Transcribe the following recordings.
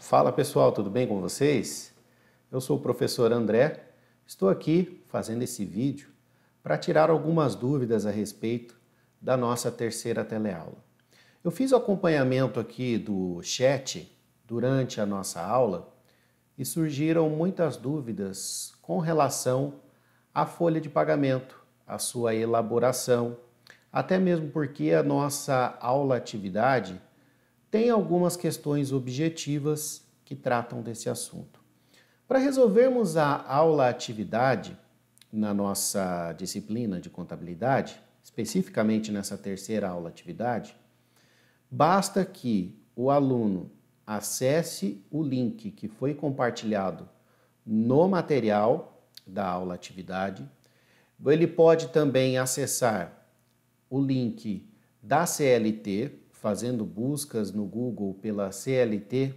Fala pessoal, tudo bem com vocês? Eu sou o professor André, estou aqui fazendo esse vídeo para tirar algumas dúvidas a respeito da nossa terceira teleaula. Eu fiz o acompanhamento aqui do chat durante a nossa aula e surgiram muitas dúvidas com relação à folha de pagamento, à sua elaboração, até mesmo porque a nossa aula-atividade tem algumas questões objetivas que tratam desse assunto. Para resolvermos a aula-atividade na nossa disciplina de contabilidade, especificamente nessa terceira aula-atividade, basta que o aluno acesse o link que foi compartilhado no material da aula-atividade. Ele pode também acessar o link da CLT, fazendo buscas no Google pela CLT,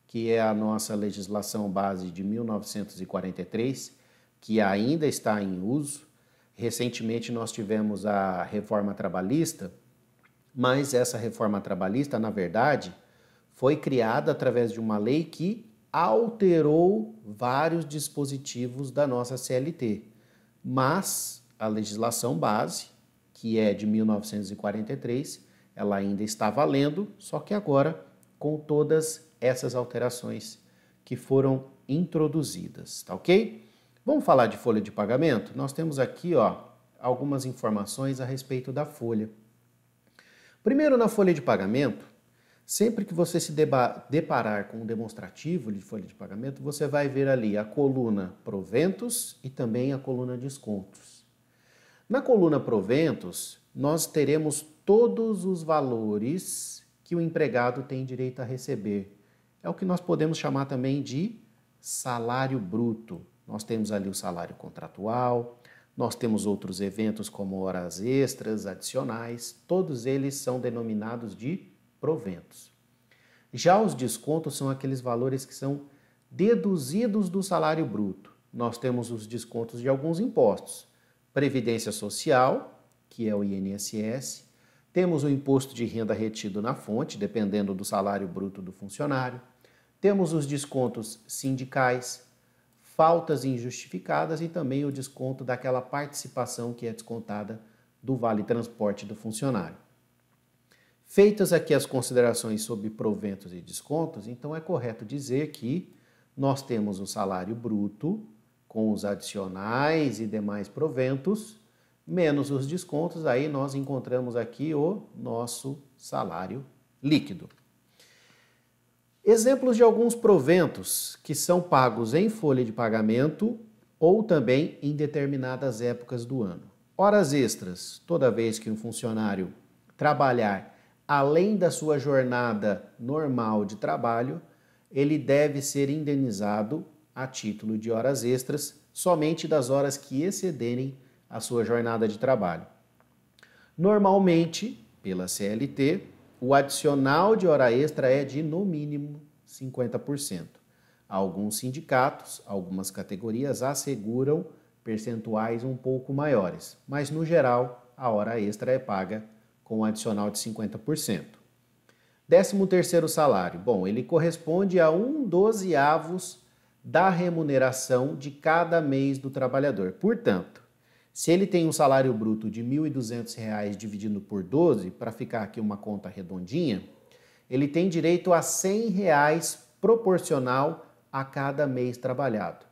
que é a nossa legislação base de 1943, que ainda está em uso. Recentemente nós tivemos a reforma trabalhista, mas essa reforma trabalhista, na verdade, foi criada através de uma lei que alterou vários dispositivos da nossa CLT. Mas a legislação base, que é de 1943, ela ainda está valendo, só que agora com todas essas alterações que foram introduzidas, tá ok? Vamos falar de folha de pagamento? Nós temos aqui, algumas informações a respeito da folha. Primeiro, na folha de pagamento, sempre que você se deparar com um demonstrativo de folha de pagamento, você vai ver ali a coluna proventos e também a coluna descontos. Na coluna proventos, nós teremos todos os valores que o empregado tem direito a receber. É o que nós podemos chamar também de salário bruto. Nós temos ali o salário contratual, nós temos outros eventos como horas extras, adicionais, todos eles são denominados de proventos. Já os descontos são aqueles valores que são deduzidos do salário bruto. Nós temos os descontos de alguns impostos. Previdência Social, que é o INSS, temos o imposto de renda retido na fonte, dependendo do salário bruto do funcionário, temos os descontos sindicais, faltas injustificadas e também o desconto daquela participação que é descontada do Vale Transporte do funcionário. Feitas aqui as considerações sobre proventos e descontos, então é correto dizer que nós temos o salário bruto com os adicionais e demais proventos, menos os descontos, aí nós encontramos aqui o nosso salário líquido. Exemplos de alguns proventos que são pagos em folha de pagamento ou também em determinadas épocas do ano. Horas extras, toda vez que um funcionário trabalhar além da sua jornada normal de trabalho, ele deve ser indenizado a título de horas extras somente das horas que excederem a sua jornada de trabalho. Normalmente, pela CLT, o adicional de hora extra é de, no mínimo, 50%. Alguns sindicatos, algumas categorias asseguram percentuais um pouco maiores, mas, no geral, a hora extra é paga com um adicional de 50%. 13º salário. Bom, ele corresponde a 1/12 da remuneração de cada mês do trabalhador. Portanto, se ele tem um salário bruto de R$ 1.200 dividido por 12, para ficar aqui uma conta redondinha, ele tem direito a R$ 100 proporcional a cada mês trabalhado.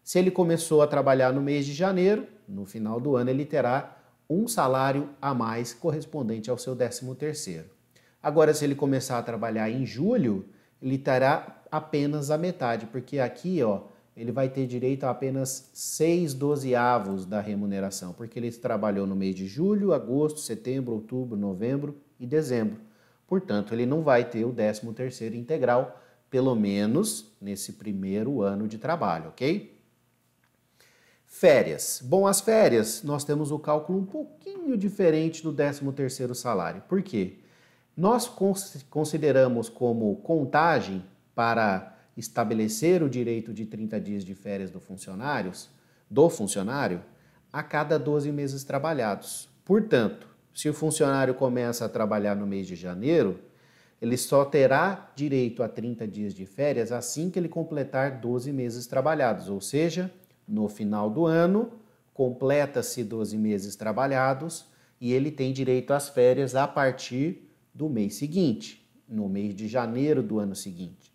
Se ele começou a trabalhar no mês de janeiro, no final do ano ele terá um salário a mais correspondente ao seu 13º. Agora, se ele começar a trabalhar em julho, ele terá apenas a metade, porque aqui, ele vai ter direito a apenas 6/12 da remuneração, porque ele trabalhou no mês de julho, agosto, setembro, outubro, novembro e dezembro. Portanto, ele não vai ter o 13º integral, pelo menos nesse primeiro ano de trabalho, ok? Férias. Bom, as férias, nós temos o cálculo um pouquinho diferente do 13º salário. Por quê? Nós consideramos como contagem para estabelecer o direito de 30 dias de férias do funcionário a cada 12 meses trabalhados. Portanto, se o funcionário começa a trabalhar no mês de janeiro, ele só terá direito a 30 dias de férias assim que ele completar 12 meses trabalhados, ou seja, no final do ano, completa-se 12 meses trabalhados e ele tem direito às férias a partir do mês seguinte, no mês de janeiro do ano seguinte.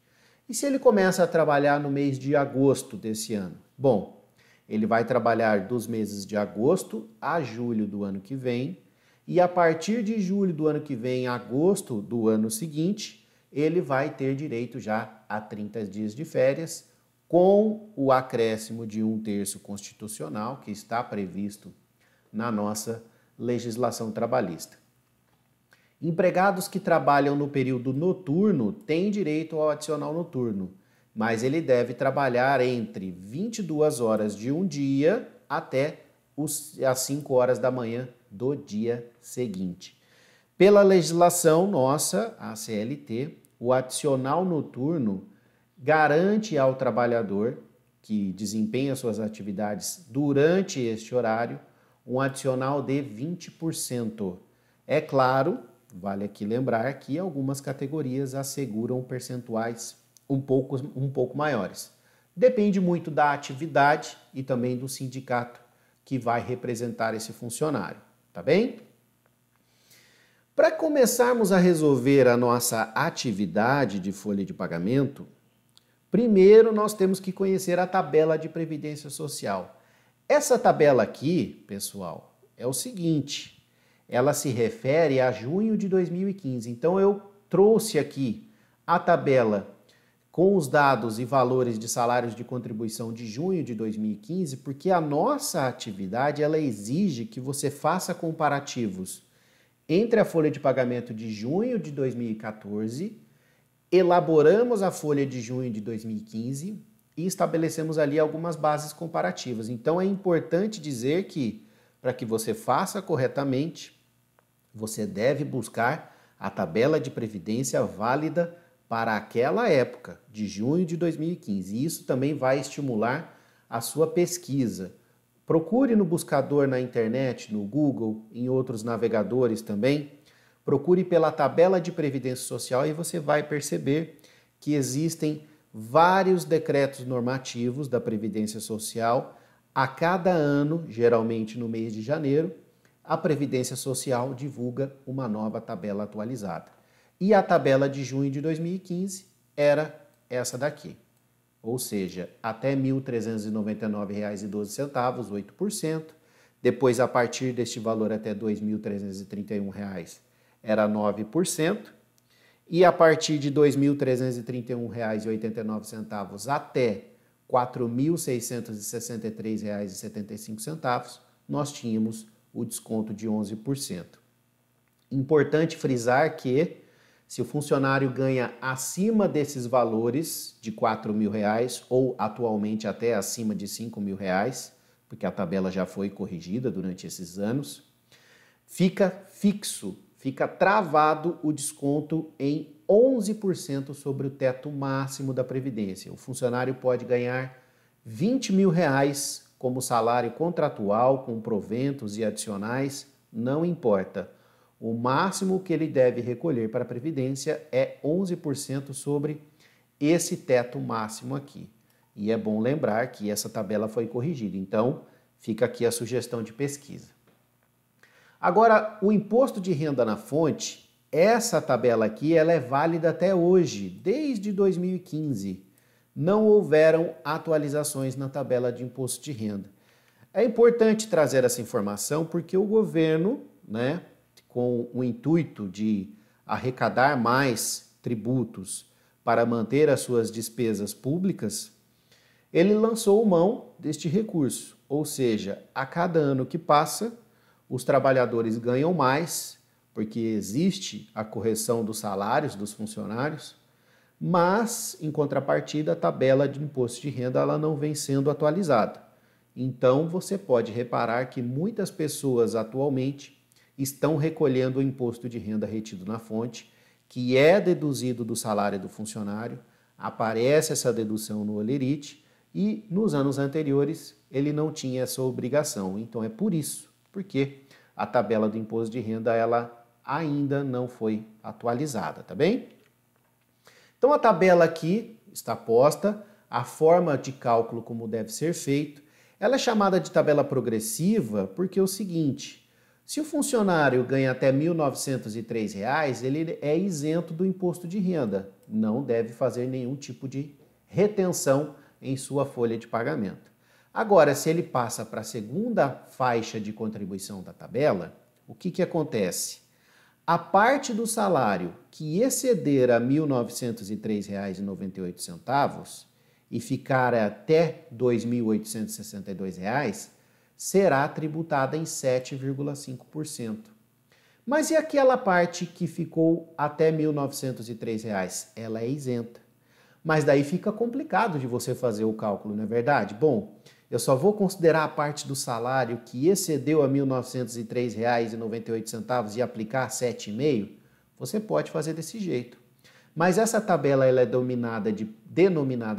E se ele começa a trabalhar no mês de agosto desse ano? Bom, ele vai trabalhar dos meses de agosto a julho do ano que vem, e a partir de julho do ano que vem, agosto do ano seguinte, ele vai ter direito já a 30 dias de férias, com o acréscimo de 1/3 constitucional, que está previsto na nossa legislação trabalhista. Empregados que trabalham no período noturno têm direito ao adicional noturno, mas ele deve trabalhar entre 22 horas de um dia até as 5 horas da manhã do dia seguinte. Pela legislação nossa, a CLT, o adicional noturno garante ao trabalhador que desempenha suas atividades durante este horário um adicional de 20%. É claro, vale aqui lembrar que algumas categorias asseguram percentuais um pouco maiores. Depende muito da atividade e também do sindicato que vai representar esse funcionário, tá bem? Para começarmos a resolver a nossa atividade de folha de pagamento, primeiro nós temos que conhecer a tabela de previdência social. Essa tabela aqui, pessoal, é o seguinte, ela se refere a junho de 2015. Então eu trouxe aqui a tabela com os dados e valores de salários de contribuição de junho de 2015, porque a nossa atividade ela exige que você faça comparativos entre a folha de pagamento de junho de 2014, elaboramos a folha de junho de 2015 e estabelecemos ali algumas bases comparativas. Então é importante dizer que, para que você faça corretamente, você deve buscar a tabela de previdência válida para aquela época, de junho de 2015. E isso também vai estimular a sua pesquisa. Procure no buscador na internet, no Google, em outros navegadores também. Procure pela tabela de previdência social e você vai perceber que existem vários decretos normativos da Previdência Social. A cada ano, geralmente no mês de janeiro, a Previdência Social divulga uma nova tabela atualizada. E a tabela de junho de 2015 era essa daqui. Ou seja, até R$ 1.399,12, 8%. Depois, a partir deste valor até R$ 2.331, era 9%. E a partir de R$ 2.331,89 até R$ 4.663,75, nós tínhamos o desconto de 11%. Importante frisar que, se o funcionário ganha acima desses valores de R$ 4.000 ou atualmente até acima de R$ 5.000, porque a tabela já foi corrigida durante esses anos, fica fixo, fica travado o desconto em 11% sobre o teto máximo da Previdência. O funcionário pode ganhar R$ 20.000 como salário contratual, com proventos e adicionais, não importa. O máximo que ele deve recolher para a Previdência é 11% sobre esse teto máximo aqui. E é bom lembrar que essa tabela foi corrigida, então fica aqui a sugestão de pesquisa. Agora, o imposto de renda na fonte, essa tabela aqui ela é válida até hoje, desde 2015. Não houveram atualizações na tabela de imposto de renda. É importante trazer essa informação porque o governo, com o intuito de arrecadar mais tributos para manter as suas despesas públicas, ele lançou mão deste recurso. Ou seja, a cada ano que passa, os trabalhadores ganham mais, porque existe a correção dos salários dos funcionários, mas, em contrapartida, a tabela de imposto de renda ela não vem sendo atualizada. Então, você pode reparar que muitas pessoas atualmente estão recolhendo o imposto de renda retido na fonte, que é deduzido do salário do funcionário, aparece essa dedução no Olerite e nos anos anteriores ele não tinha essa obrigação. Então é por isso, porque a tabela do imposto de renda ela ainda não foi atualizada, tá bem? Então a tabela aqui está posta, a forma de cálculo como deve ser feito. Ela é chamada de tabela progressiva porque é o seguinte: se o funcionário ganha até R$ 1.903, ele é isento do imposto de renda, não deve fazer nenhum tipo de retenção em sua folha de pagamento. Agora, se ele passa para a segunda faixa de contribuição da tabela, o que acontece? A parte do salário que exceder a R$ 1.903,98 e ficar até R$ 2.862, será tributada em 7,5%. Mas e aquela parte que ficou até R$ 1.903? Ela é isenta. Mas daí fica complicado de você fazer o cálculo, não é verdade? Bom, eu só vou considerar a parte do salário que excedeu a R$ 1.903,98 e aplicar 7,5%? Você pode fazer desse jeito. Mas essa tabela ela é denominada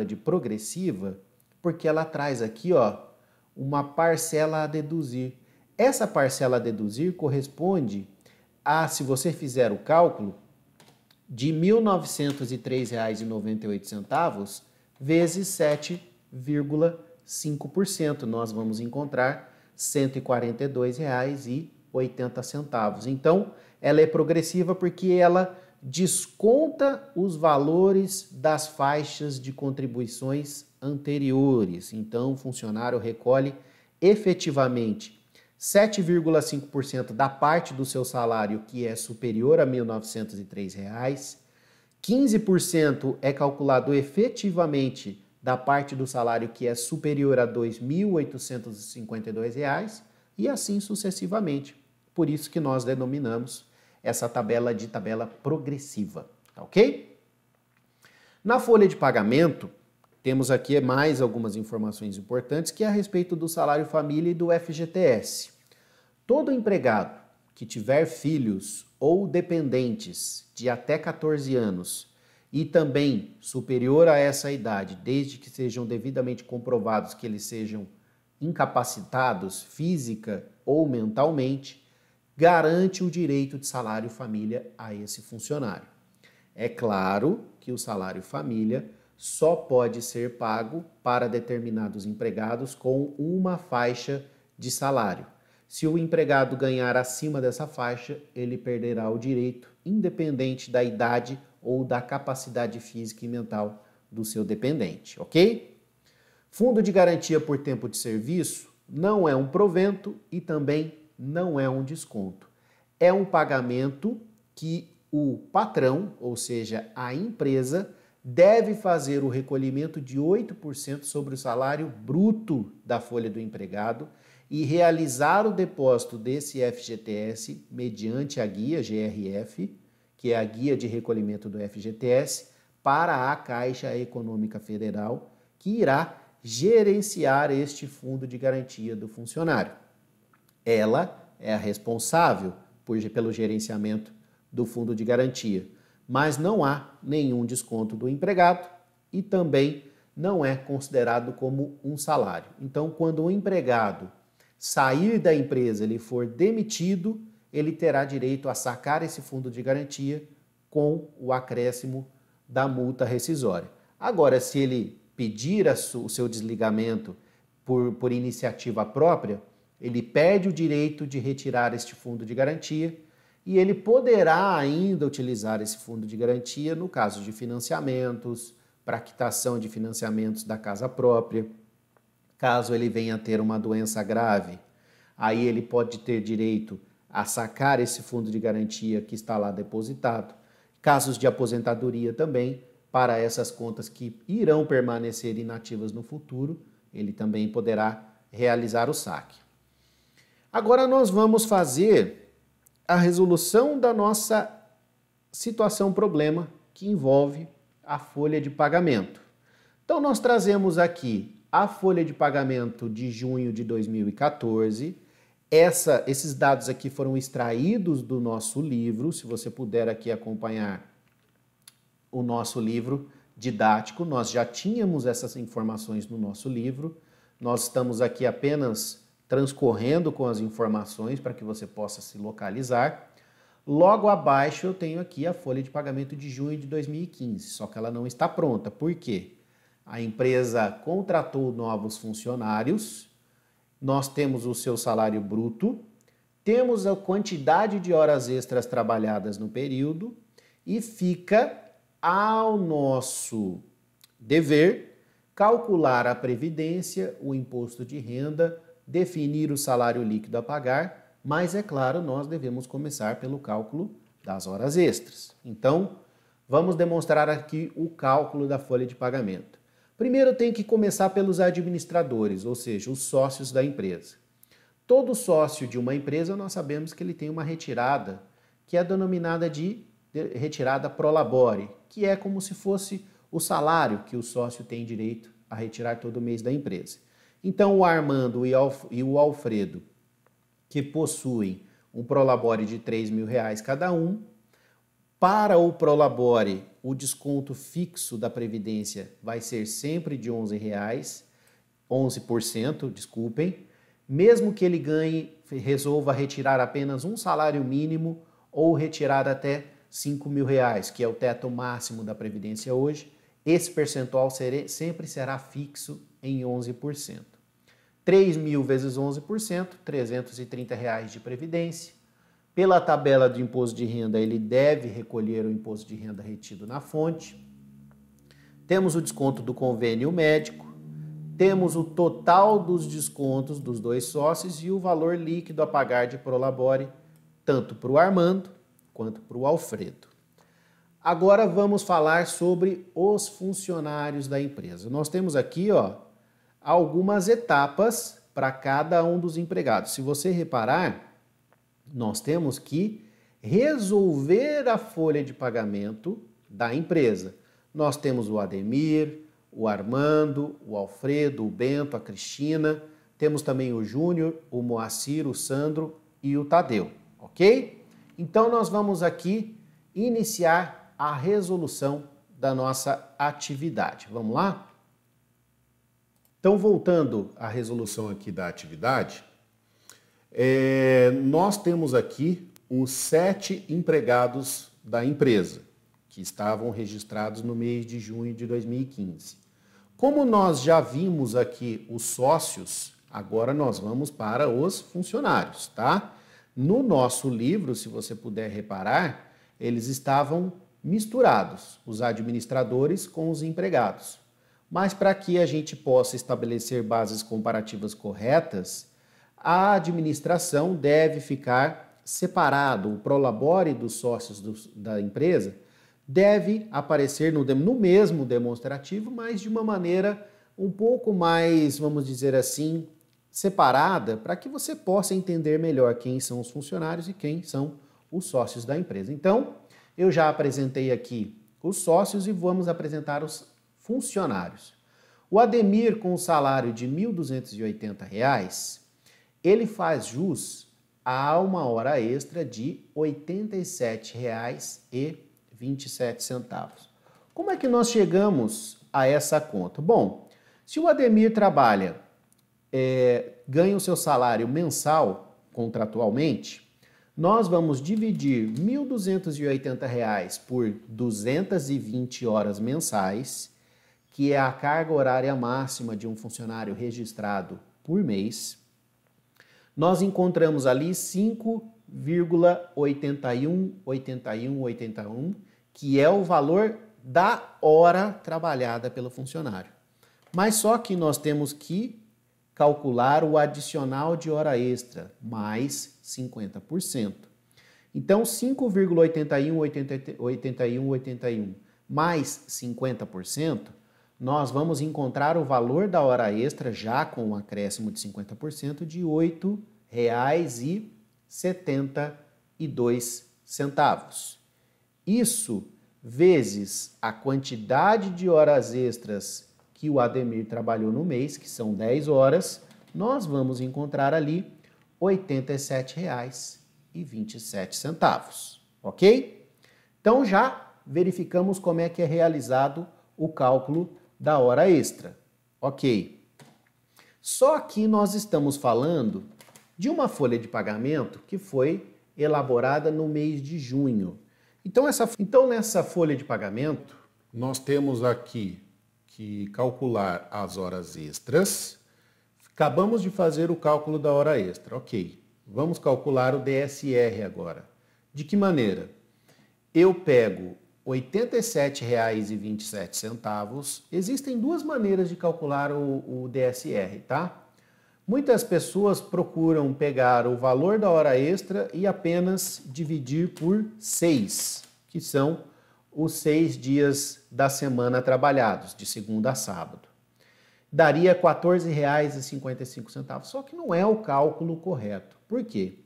de progressiva porque ela traz aqui, ó, uma parcela a deduzir. Essa parcela a deduzir corresponde a, se você fizer o cálculo, de R$ 1.903,98 vezes 7,5%. Nós vamos encontrar R$ 142,80. Então, ela é progressiva porque ela desconta os valores das faixas de contribuições anteriores. Então, o funcionário recolhe efetivamente 7,5% da parte do seu salário que é superior a R$ 1.903, 15% é calculado efetivamente da parte do salário que é superior a R$ 2.852 e assim sucessivamente. Por isso que nós denominamos essa tabela de tabela progressiva, tá ok? Na folha de pagamento, temos aqui mais algumas informações importantes que é a respeito do salário família e do FGTS. Todo empregado que tiver filhos ou dependentes de até 14 anos e também superior a essa idade, desde que sejam devidamente comprovados que eles sejam incapacitados física ou mentalmente, garante o direito de salário família a esse funcionário. É claro que o salário família só pode ser pago para determinados empregados com uma faixa de salário. Se o empregado ganhar acima dessa faixa, ele perderá o direito, independente da idade ou da capacidade física e mental do seu dependente, ok? Fundo de garantia por tempo de serviço não é um provento e também não é um desconto. É um pagamento que o patrão, ou seja, a empresa, deve fazer o recolhimento de 8% sobre o salário bruto da folha do empregado e realizar o depósito desse FGTS mediante a guia GRF, que é a guia de recolhimento do FGTS, para a Caixa Econômica Federal, que irá gerenciar este fundo de garantia do funcionário. Ela é a responsável pelo gerenciamento do fundo de garantia, mas não há nenhum desconto do empregado e também não é considerado como um salário. Então, quando o empregado sair da empresa, ele for demitido, ele terá direito a sacar esse fundo de garantia com o acréscimo da multa rescisória. Agora, se ele pedir o seu desligamento por iniciativa própria, ele perde o direito de retirar este fundo de garantia e ele poderá ainda utilizar esse fundo de garantia no caso de financiamentos, para quitação de financiamentos da casa própria. Caso ele venha a ter uma doença grave, aí ele pode ter direito a sacar esse fundo de garantia que está lá depositado. Casos de aposentadoria também, para essas contas que irão permanecer inativas no futuro, ele também poderá realizar o saque. Agora nós vamos fazer a resolução da nossa situação problema que envolve a folha de pagamento. Então nós trazemos aqui a folha de pagamento de junho de 2014. Esses dados aqui foram extraídos do nosso livro, se você puder aqui acompanhar o nosso livro didático, nós já tínhamos essas informações no nosso livro, nós estamos aqui apenas transcorrendo com as informações para que você possa se localizar. Logo abaixo eu tenho aqui a folha de pagamento de junho de 2015, só que ela não está pronta. Por quê? A empresa contratou novos funcionários, nós temos o seu salário bruto, temos a quantidade de horas extras trabalhadas no período e fica ao nosso dever calcular a previdência, o imposto de renda, definir o salário líquido a pagar, mas é claro, nós devemos começar pelo cálculo das horas extras. Então, vamos demonstrar aqui o cálculo da folha de pagamento. Primeiro tem que começar pelos administradores, ou seja, os sócios da empresa. Todo sócio de uma empresa, nós sabemos que ele tem uma retirada, que é denominada de retirada pro labore, que é como se fosse o salário que o sócio tem direito a retirar todo mês da empresa. Então, o Armando e o Alfredo, que possuem um prolabore de R$3.000 cada um, para o prolabore, o desconto fixo da Previdência vai ser sempre de R$11, 11%, desculpem, mesmo que ele resolva retirar apenas um salário mínimo ou retirar até R$5.000, que é o teto máximo da Previdência hoje, esse percentual sempre será fixo em 11%. 3.000 vezes 11%, R$330 de previdência. Pela tabela do imposto de renda, ele deve recolher o imposto de renda retido na fonte. Temos o desconto do convênio médico. Temos o total dos descontos dos dois sócios e o valor líquido a pagar de prolabore, tanto para o Armando quanto para o Alfredo. Agora vamos falar sobre os funcionários da empresa. Nós temos aqui, algumas etapas para cada um dos empregados. Se você reparar, nós temos que resolver a folha de pagamento da empresa. Nós temos o Ademir, o Armando, o Alfredo, o Bento, a Cristina, temos também o Júnior, o Moacir, o Sandro e o Tadeu, ok? Então nós vamos aqui iniciar a resolução da nossa atividade. Vamos lá? Então, voltando à resolução aqui da atividade, nós temos aqui os 7 empregados da empresa, que estavam registrados no mês de junho de 2015. Como nós já vimos aqui os sócios, agora nós vamos para os funcionários, tá? No nosso livro, se você puder reparar, eles estavam misturados, os administradores com os empregados. Mas para que a gente possa estabelecer bases comparativas corretas, a administração deve ficar separado. O prolabore dos sócios da empresa deve aparecer no mesmo demonstrativo, mas de uma maneira um pouco mais, vamos dizer assim, separada, para que você possa entender melhor quem são os funcionários e quem são os sócios da empresa. Então, eu já apresentei aqui os sócios e vamos apresentar os funcionários. O Ademir, com o salário de R$ 1.280, ele faz jus a uma hora extra de R$ 87,27. Como é que nós chegamos a essa conta? Bom, se o Ademir trabalha, ganha o seu salário mensal contratualmente, nós vamos dividir R$ 1.280 por 220 horas mensais, que é a carga horária máxima de um funcionário registrado por mês. Nós encontramos ali 5,818181, que é o valor da hora trabalhada pelo funcionário. Mas só que nós temos que calcular o adicional de hora extra, mais 50%. Então, 5,818181 mais 50%, nós vamos encontrar o valor da hora extra, já com um acréscimo de 50%, de R$ 8,72. Isso vezes a quantidade de horas extras que o Ademir trabalhou no mês, que são 10 horas, nós vamos encontrar ali R$ 87,27, ok? Então já verificamos como é que é realizado o cálculo da hora extra, ok? Só que nós estamos falando de uma folha de pagamento que foi elaborada no mês de junho. Então, nessa folha de pagamento, nós temos aqui que calcular as horas extras. Acabamos de fazer o cálculo da hora extra, ok. Vamos calcular o DSR agora. De que maneira? Eu pego R$ 87,27. Existem duas maneiras de calcular o DSR, tá? Muitas pessoas procuram pegar o valor da hora extra e apenas dividir por 6, que são os 6 dias da semana trabalhados, de segunda a sábado. Daria R$ 14,55, só que não é o cálculo correto. Por quê?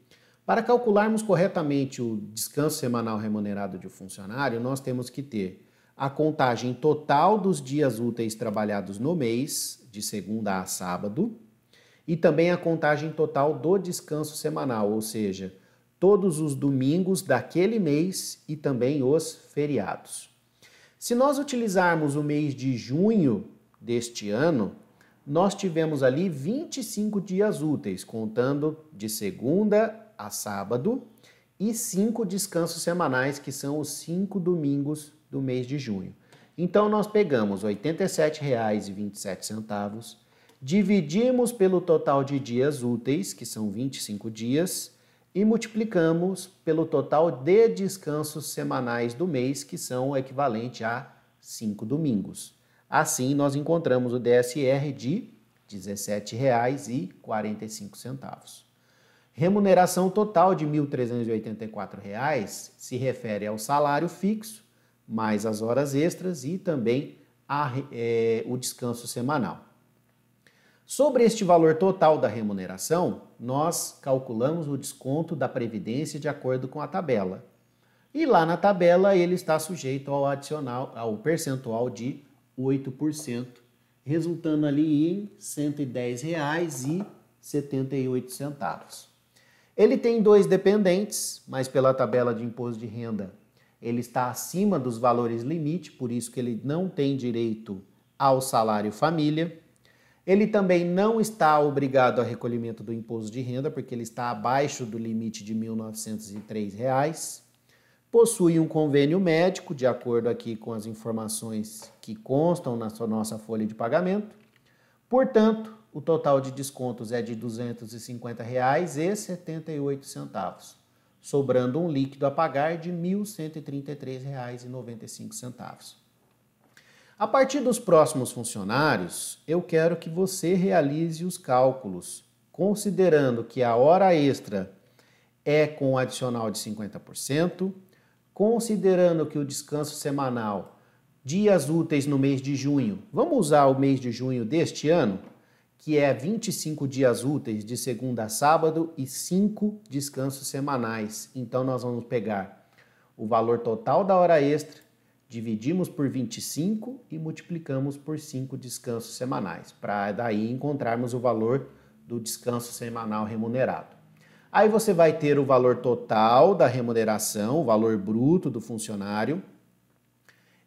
Para calcularmos corretamente o descanso semanal remunerado de um funcionário, nós temos que ter a contagem total dos dias úteis trabalhados no mês, de segunda a sábado, e também a contagem total do descanso semanal, ou seja, todos os domingos daquele mês e também os feriados. Se nós utilizarmos o mês de junho deste ano, nós tivemos ali 25 dias úteis, contando de segunda a sábado, e 5 descansos semanais, que são os 5 domingos do mês de junho. Então, nós pegamos R$ 87,27, dividimos pelo total de dias úteis, que são 25 dias, e multiplicamos pelo total de descansos semanais do mês, que são o equivalente a 5 domingos. Assim, nós encontramos o DSR de R$ 17,45. Remuneração total de R$ 1.384 se refere ao salário fixo, mais as horas extras e também o descanso semanal. Sobre este valor total da remuneração, nós calculamos o desconto da Previdência de acordo com a tabela. E lá na tabela ele está sujeito ao percentual de 8%, resultando ali em R$ 110,78. Ele tem 2 dependentes, mas pela tabela de imposto de renda ele está acima dos valores limite, por isso que ele não tem direito ao salário família. Ele também não está obrigado ao recolhimento do imposto de renda, porque ele está abaixo do limite de R$ 1.903. Possui um convênio médico, de acordo aqui com as informações que constam na nossa folha de pagamento. Portanto, o total de descontos é de R$ 250,78, sobrando um líquido a pagar de R$ 1.133,95. A partir dos próximos funcionários, eu quero que você realize os cálculos, considerando que a hora extra é com o adicional de 50%, considerando que o descanso semanal, dias úteis no mês de junho, vamos usar o mês de junho deste ano, que é 25 dias úteis de segunda a sábado e 5 descansos semanais. Então nós vamos pegar o valor total da hora extra, dividimos por 25 e multiplicamos por 5 descansos semanais, para daí encontrarmos o valor do descanso semanal remunerado. Aí você vai ter o valor total da remuneração, o valor bruto do funcionário.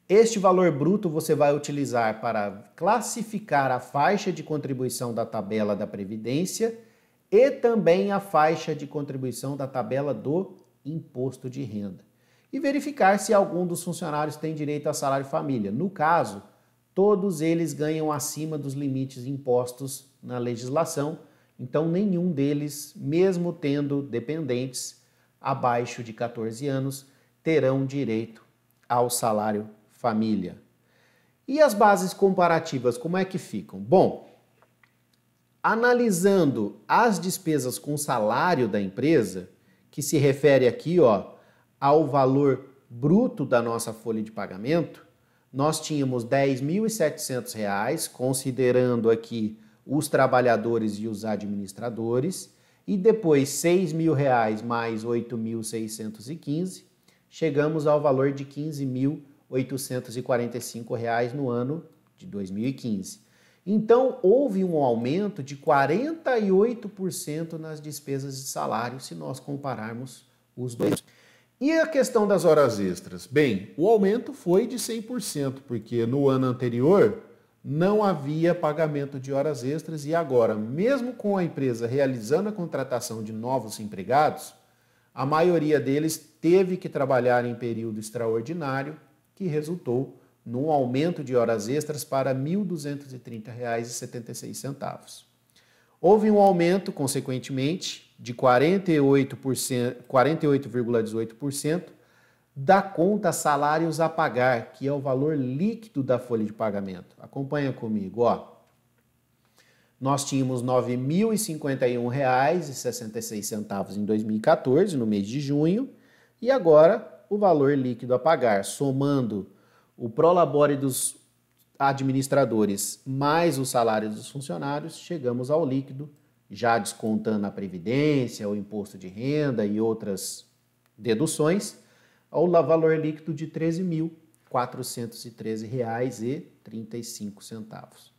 Este valor bruto você vai utilizar para classificar a faixa de contribuição da tabela da Previdência e também a faixa de contribuição da tabela do Imposto de Renda. E verificar se algum dos funcionários tem direito a salário família. No caso, todos eles ganham acima dos limites impostos na legislação, então nenhum deles, mesmo tendo dependentes abaixo de 14 anos, terão direito ao salário família. E as bases comparativas, como é que ficam? Bom, analisando as despesas com salário da empresa, que se refere aqui, ao valor bruto da nossa folha de pagamento, nós tínhamos R$ 10.700, considerando aqui os trabalhadores e os administradores, e depois R$ 6.000 mais R$ 8.615, chegamos ao valor de R$ 15.845 no ano de 2015. Então, houve um aumento de 48% nas despesas de salário, se nós compararmos os dois. E a questão das horas extras? Bem, o aumento foi de 100%, porque no ano anterior não havia pagamento de horas extras e agora, mesmo com a empresa realizando a contratação de novos empregados, A maioria deles teve que trabalhar em período extraordinário, que resultou num aumento de horas extras para R$ 1.230,76. Houve um aumento, consequentemente, de 48,18% da conta salários a pagar, que é o valor líquido da folha de pagamento. Acompanha comigo, ó. Nós tínhamos R$ 9.051,66 em 2014, no mês de junho, e agora o valor líquido a pagar, somando o prolabore dos administradores mais o salário dos funcionários, chegamos ao líquido, já descontando a previdência, o imposto de renda e outras deduções, ao valor líquido de R$ 13.413,35.